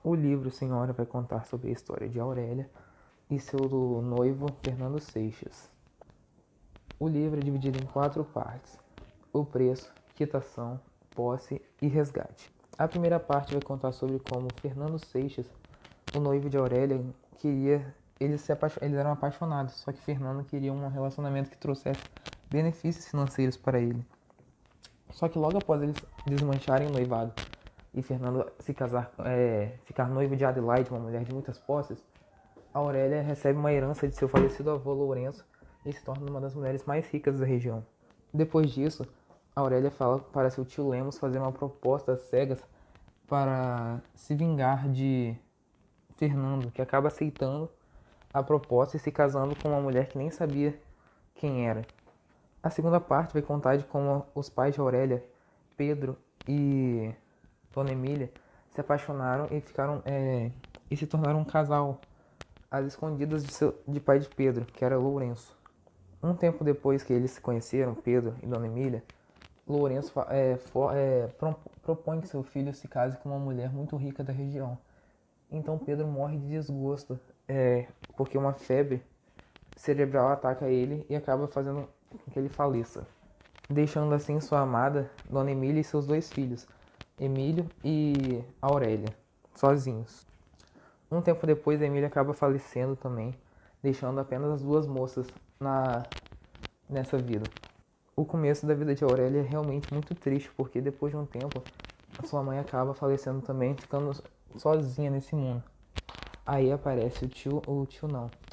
O livro Senhora vai contar sobre a história de Aurélia e seu noivo Fernando Seixas. O livro é dividido em 4 partes: o preço, quitação, posse e resgate. A primeira parte vai contar sobre como Fernando Seixas, o noivo de Aurélia, eles eram apaixonados, só que Fernando queria um relacionamento que trouxesse benefícios financeiros para ele. Só que logo após eles desmancharem o noivado e Fernando ficar noivo de Adelaide, uma mulher de muitas posses, Aurélia recebe uma herança de seu falecido avô Lourenço e se torna uma das mulheres mais ricas da região. Depois disso, Aurélia fala para seu tio Lemos fazer uma proposta às cegas para se vingar de Fernando, que acaba aceitando a proposta e se casando com uma mulher que nem sabia quem era. A segunda parte vai contar de como os pais de Aurélia, Pedro e Dona Emília, se apaixonaram e se tornaram um casal às escondidas de pai de Pedro, que era Lourenço. Um tempo depois que eles se conheceram, Pedro e Dona Emília, Lourenço propõe que seu filho se case com uma mulher muito rica da região. Então Pedro morre de desgosto, porque uma febre cerebral ataca ele e acaba fazendo com que ele faleça, deixando assim sua amada Dona Emília e seus 2 filhos, Emílio e Aurélia, sozinhos. Um tempo depois, Emília acaba falecendo também, deixando apenas as 2 moças nessa vida. O começo da vida de Aurélia é realmente muito triste, porque depois de um tempo, sua mãe acaba falecendo também, ficando sozinha nesse mundo. Aí aparece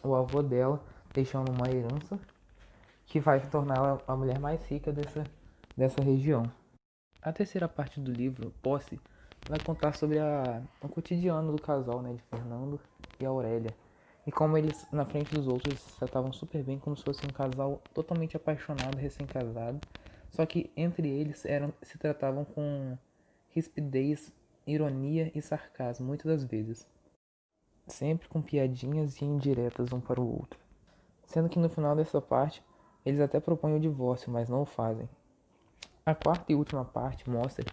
o avô dela, deixando uma herança que vai torná-la a mulher mais rica dessa região. A terceira parte do livro, Posse, vai contar sobre o cotidiano do casal, né, de Fernando e Aurélia. E como eles, na frente dos outros, se tratavam super bem, como se fosse um casal totalmente apaixonado, recém-casado. Só que entre eles se tratavam com rispidez, ironia e sarcasmo, muitas das vezes. Sempre com piadinhas e indiretas um para o outro. Sendo que no final dessa parte, eles até propõem o divórcio, mas não o fazem. A quarta e última parte mostra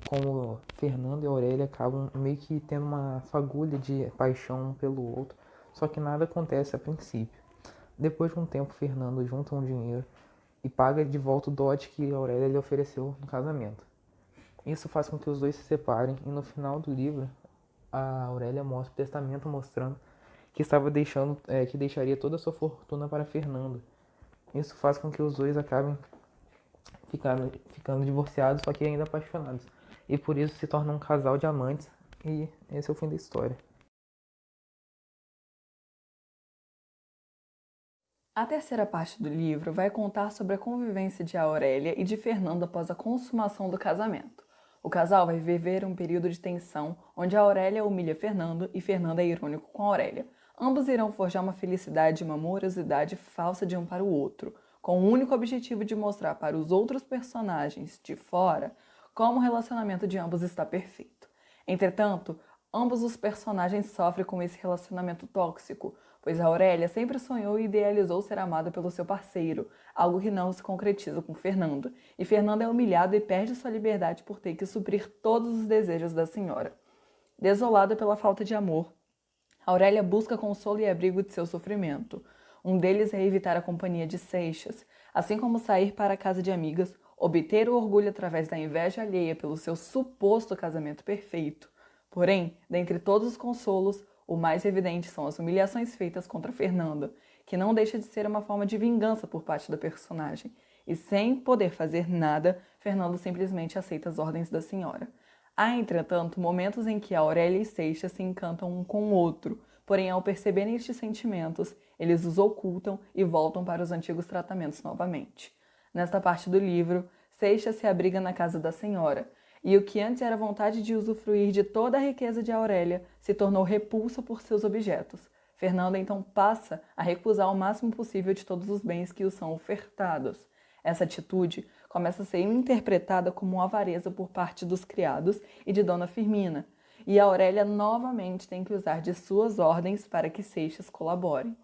como Fernando e Aurélia acabam meio que tendo uma fagulha de paixão um pelo outro, só que nada acontece a princípio. Depois de um tempo, Fernando junta um dinheiro e paga de volta o dote que Aurélia lhe ofereceu no casamento. Isso faz com que os dois se separem e no final do livro, a Aurélia mostra o testamento mostrando que deixaria toda a sua fortuna para Fernando. Isso faz com que os dois acabem ficando divorciados, só que ainda apaixonados. E por isso se tornam um casal de amantes. E esse é o fim da história. A terceira parte do livro vai contar sobre a convivência de Aurélia e de Fernando após a consumação do casamento. O casal vai viver um período de tensão, onde a Aurélia humilha Fernando e Fernando é irônico com a Aurélia. Ambos irão forjar uma felicidade e uma amorosidade falsa de um para o outro, com o único objetivo de mostrar para os outros personagens de fora como o relacionamento de ambos está perfeito. Entretanto, ambos os personagens sofrem com esse relacionamento tóxico, pois a Aurélia sempre sonhou e idealizou ser amada pelo seu parceiro, algo que não se concretiza com Fernando, e Fernando é humilhado e perde sua liberdade por ter que suprir todos os desejos da senhora. Desolada pela falta de amor, Aurélia busca consolo e abrigo de seu sofrimento. Um deles é evitar a companhia de Seixas, assim como sair para a casa de amigas, obter o orgulho através da inveja alheia pelo seu suposto casamento perfeito. Porém, dentre todos os consolos, o mais evidente são as humilhações feitas contra Fernanda, que não deixa de ser uma forma de vingança por parte da personagem. E sem poder fazer nada, Fernando simplesmente aceita as ordens da senhora. Há, entretanto, momentos em que Aurélia e Seixas se encantam um com o outro, porém, ao perceberem estes sentimentos, eles os ocultam e voltam para os antigos tratamentos novamente. Nesta parte do livro, Seixas se abriga na casa da senhora, e o que antes era vontade de usufruir de toda a riqueza de Aurélia se tornou repulsa por seus objetos. Fernanda então passa a recusar o máximo possível de todos os bens que os são ofertados. Essa atitude começa a ser interpretada como uma avareza por parte dos criados e de Dona Firmina, e Aurélia novamente tem que usar de suas ordens para que Seixas colabore.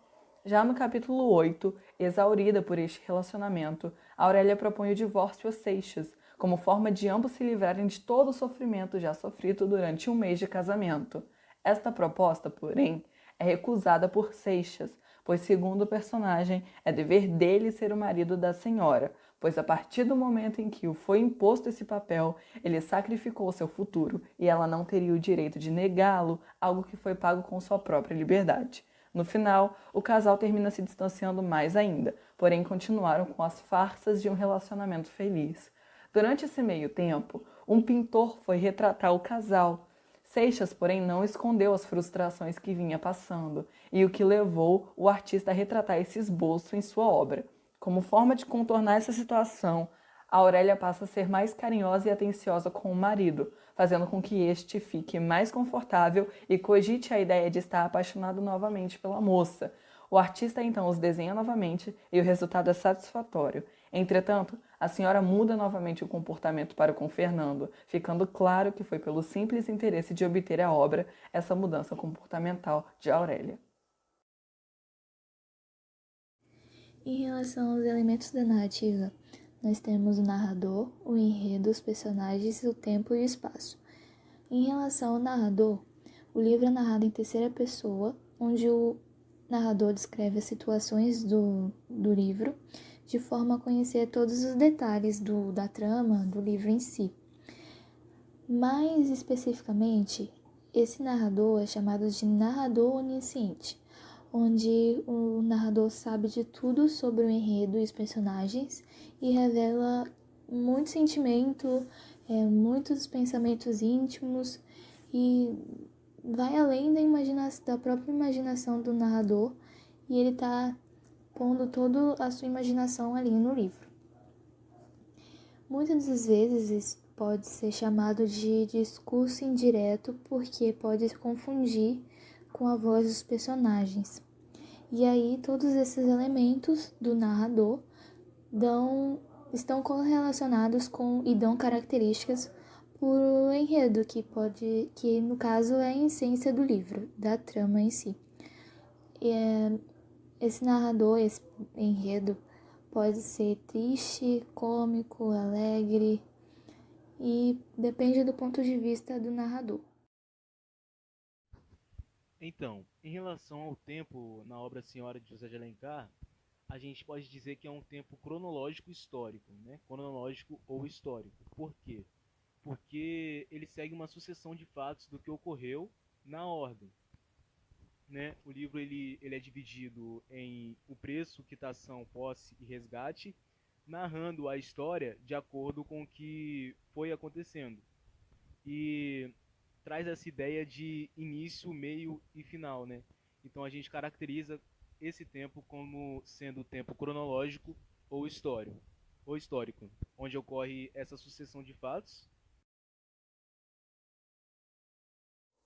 Já no capítulo 8, exaurida por este relacionamento, Aurélia propõe o divórcio a Seixas, como forma de ambos se livrarem de todo o sofrimento já sofrido durante um mês de casamento. Esta proposta, porém, é recusada por Seixas, pois, segundo o personagem, é dever dele ser o marido da senhora, pois a partir do momento em que o foi imposto esse papel, ele sacrificou seu futuro e ela não teria o direito de negá-lo, algo que foi pago com sua própria liberdade. No final, o casal termina se distanciando mais ainda, porém continuaram com as farsas de um relacionamento feliz. Durante esse meio tempo, um pintor foi retratar o casal. Seixas, porém, não escondeu as frustrações que vinha passando e o que levou o artista a retratar esse esboço em sua obra. Como forma de contornar essa situação, a Aurélia passa a ser mais carinhosa e atenciosa com o marido, fazendo com que este fique mais confortável e cogite a ideia de estar apaixonado novamente pela moça. O artista então os desenha novamente e o resultado é satisfatório. Entretanto, a senhora muda novamente o comportamento para com Fernando, ficando claro que foi pelo simples interesse de obter a obra essa mudança comportamental de Aurélia. Em relação aos elementos da narrativa, nós temos o narrador, o enredo, os personagens, o tempo e o espaço. Em relação ao narrador, o livro é narrado em terceira pessoa, onde o narrador descreve as situações do livro, de forma a conhecer todos os detalhes da trama do livro em si. Mais especificamente, esse narrador é chamado de narrador onisciente, onde o narrador sabe de tudo sobre o enredo e os personagens e revela muito sentimento, muitos pensamentos íntimos e vai além da própria imaginação do narrador, e ele está pondo toda a sua imaginação ali no livro. Muitas das vezes isso pode ser chamado de discurso indireto porque pode confundir com a voz dos personagens. E aí todos esses elementos do narrador estão correlacionados e dão características por enredo, que no caso é a essência do livro, da trama em si. Esse narrador, esse enredo, pode ser triste, cômico, alegre, e depende do ponto de vista do narrador. Então, em relação ao tempo na obra Senhora de José de Alencar, a gente pode dizer que é um tempo cronológico histórico, né? Cronológico ou histórico. Por quê? Porque ele segue uma sucessão de fatos do que ocorreu na ordem, né? O livro ele é dividido em o preço, quitação, posse e resgate, narrando a história de acordo com o que foi acontecendo. E traz essa ideia de início, meio e final, né? Então a gente caracteriza esse tempo como sendo o tempo cronológico ou histórico, onde ocorre essa sucessão de fatos.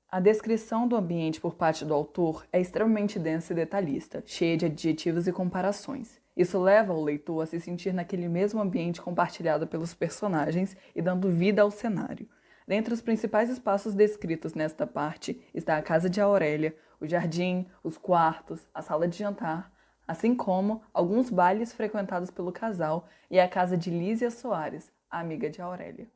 A descrição do ambiente por parte do autor é extremamente densa e detalhista, cheia de adjetivos e comparações. Isso leva o leitor a se sentir naquele mesmo ambiente compartilhado pelos personagens e dando vida ao cenário. Dentre os principais espaços descritos nesta parte está a casa de Aurélia, o jardim, os quartos, a sala de jantar, assim como alguns bailes frequentados pelo casal e a casa de Lísia Soares, a amiga de Aurélia.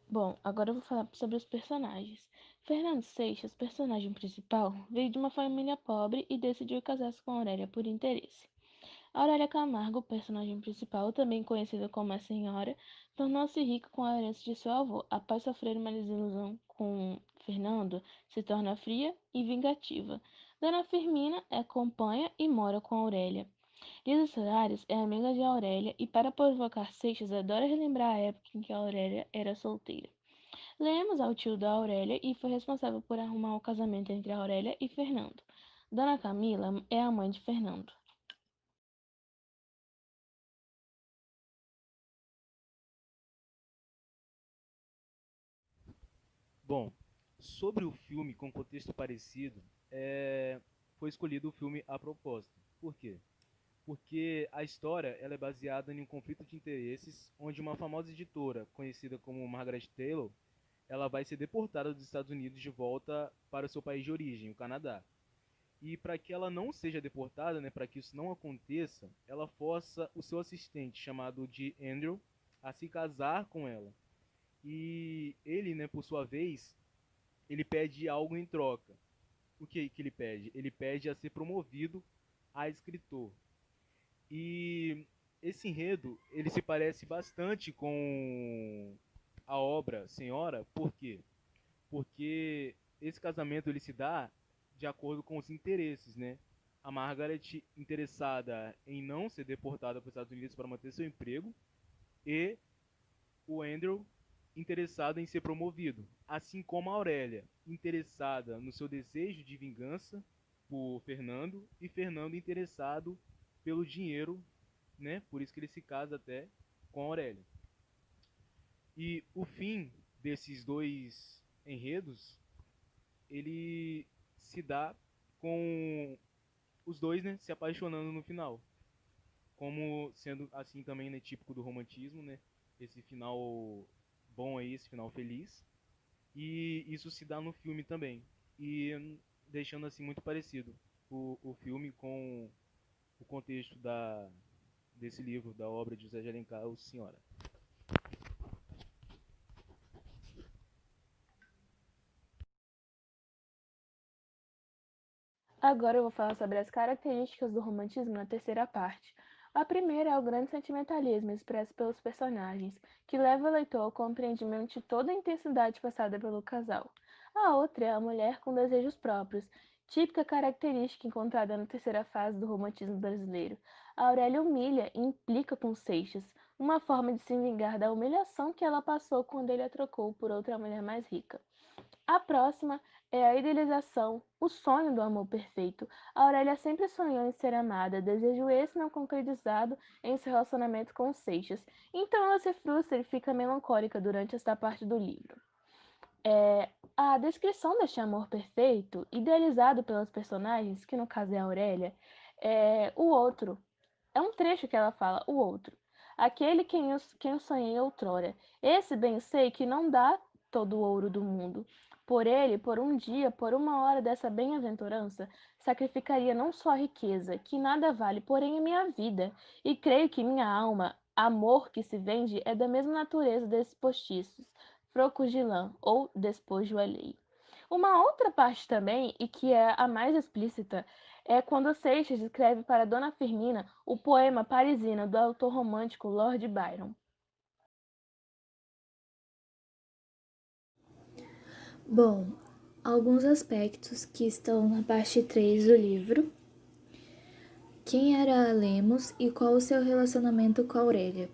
Bom, agora eu vou falar sobre os personagens. Fernando Seixas, personagem principal, veio de uma família pobre e decidiu casar-se com Aurélia por interesse. Aurélia Camargo, personagem principal, também conhecida como a Senhora, tornou-se rica com a herança de seu avô. Após sofrer uma desilusão com Fernando, se torna fria e vingativa. Dona Firmina acompanha e mora com Aurélia. Lisa Soares é amiga de Aurélia e, para provocar Seixas, adora relembrar a época em que a Aurélia era solteira. Lemos ao tio da Aurélia e foi responsável por arrumar o casamento entre a Aurélia e Fernando. Dona Camila é a mãe de Fernando. Bom, sobre o filme com contexto parecido, foi escolhido o filme a propósito. Por quê? Porque a história ela é baseada em um conflito de interesses onde uma famosa editora, conhecida como Margaret Taylor, ela vai ser deportada dos Estados Unidos de volta para o seu país de origem, o Canadá. E para que ela não seja deportada, né, para que isso não aconteça, ela força o seu assistente, chamado de Andrew, a se casar com ela. E ele, né, por sua vez, ele pede algo em troca. O que ele pede? Ele pede a ser promovido a escritor. E esse enredo, ele se parece bastante com a obra Senhora, por quê? Porque esse casamento ele se dá de acordo com os interesses, né? A Margaret interessada em não ser deportada para os Estados Unidos para manter seu emprego e o Andrew interessado em ser promovido, assim como a Aurélia, interessada no seu desejo de vingança por Fernando e Fernando interessado pelo dinheiro, né? Por isso que ele se casa até com a Aurélia. E o fim desses dois enredos, ele se dá com os dois, né, se apaixonando no final. Como sendo assim também, né, típico do romantismo, né? Esse final bom aí, esse final feliz. E isso se dá no filme também. E deixando assim muito parecido o filme com o contexto desse livro, da obra de José de Alencar, O Senhora. Agora eu vou falar sobre as características do romantismo na terceira parte. A primeira é o grande sentimentalismo expresso pelos personagens, que leva o leitor ao compreendimento de toda a intensidade passada pelo casal. A outra é a mulher com desejos próprios, típica característica encontrada na terceira fase do romantismo brasileiro. A Aurélia humilha e implica com Seixas, uma forma de se vingar da humilhação que ela passou quando ele a trocou por outra mulher mais rica. A próxima é a idealização, o sonho do amor perfeito. A Aurélia sempre sonhou em ser amada, desejo esse não concretizado em seu relacionamento com Seixas. Então ela se frustra e fica melancólica durante esta parte do livro. A descrição deste amor perfeito, idealizado pelos personagens, que no caso é a Aurélia, é o outro. É um trecho que ela fala, o outro. Aquele quem eu sonhei outrora. Esse bem sei que não dá todo o ouro do mundo. Por ele, por um dia, por uma hora dessa bem-aventurança, sacrificaria não só a riqueza, que nada vale, porém a minha vida. E creio que minha alma, amor que se vende, é da mesma natureza desses postiços, frocos de lã ou despojo alheio. Uma outra parte também, e que é a mais explícita, é quando Seixas escreve para Dona Firmina o poema Parisina do autor romântico Lord Byron. Bom, alguns aspectos que estão na parte 3 do livro. Quem era Lemos e qual o seu relacionamento com a Aurélia?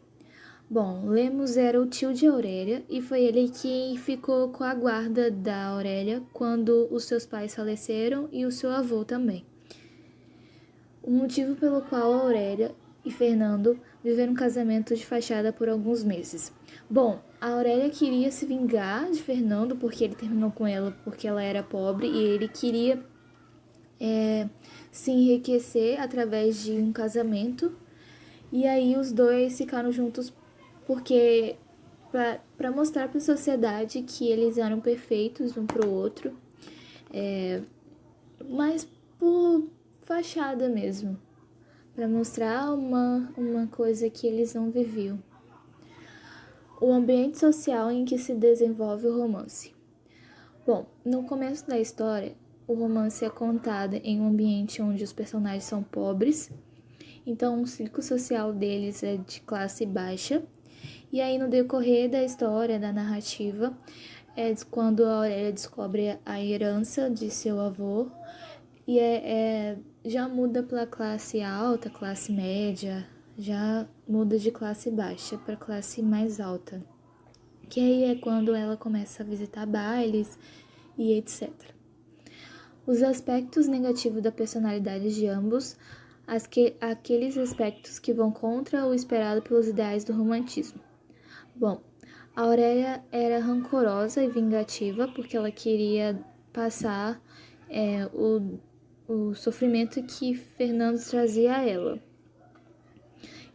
Bom, Lemos era o tio de Aurélia e foi ele que ficou com a guarda da Aurélia quando os seus pais faleceram e o seu avô também. O motivo pelo qual Aurélia e Fernando viveram um casamento de fachada por alguns meses. Bom, a Aurélia queria se vingar de Fernando porque ele terminou com ela porque ela era pobre e ele queria se enriquecer através de um casamento. E aí os dois ficaram juntos porque para mostrar para a sociedade que eles eram perfeitos um para o outro, mas por fachada mesmo, para mostrar uma coisa que eles não viviam. O ambiente social em que se desenvolve o romance. Bom, no começo da história, o romance é contado em um ambiente onde os personagens são pobres, então o ciclo social deles é de classe baixa. E aí, no decorrer da história, da narrativa, é quando a Aurélia descobre a herança de seu avô e já muda para classe alta, classe média, já muda de classe baixa para classe mais alta. Que aí é quando ela começa a visitar bailes e etc. Os aspectos negativos da personalidade de ambos, aqueles aspectos que vão contra o esperado pelos ideais do romantismo. Bom, a Aurélia era rancorosa e vingativa porque ela queria passar o sofrimento que Fernando trazia a ela.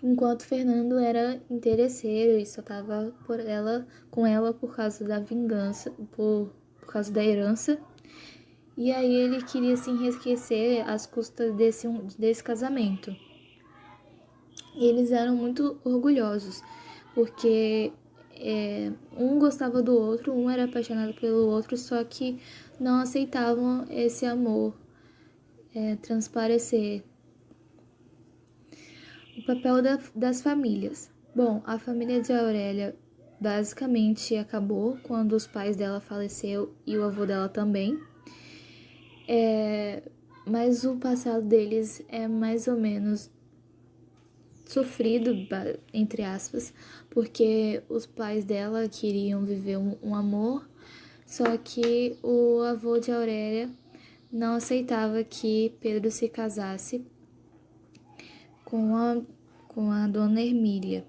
Enquanto Fernando era interesseiro e só estava com ela por causa da vingança, por causa da herança. E aí ele queria se enriquecer às custas desse casamento. E eles eram muito orgulhosos, porque um gostava do outro, um era apaixonado pelo outro, só que não aceitavam esse amor transparecer. O papel das famílias. Bom, a família de Aurélia basicamente acabou quando os pais dela faleceu e o avô dela também. Mas o passado deles é mais ou menos sofrido, entre aspas, porque os pais dela queriam viver um amor, só que o avô de Aurélia não aceitava que Pedro se casasse com a dona Hermília.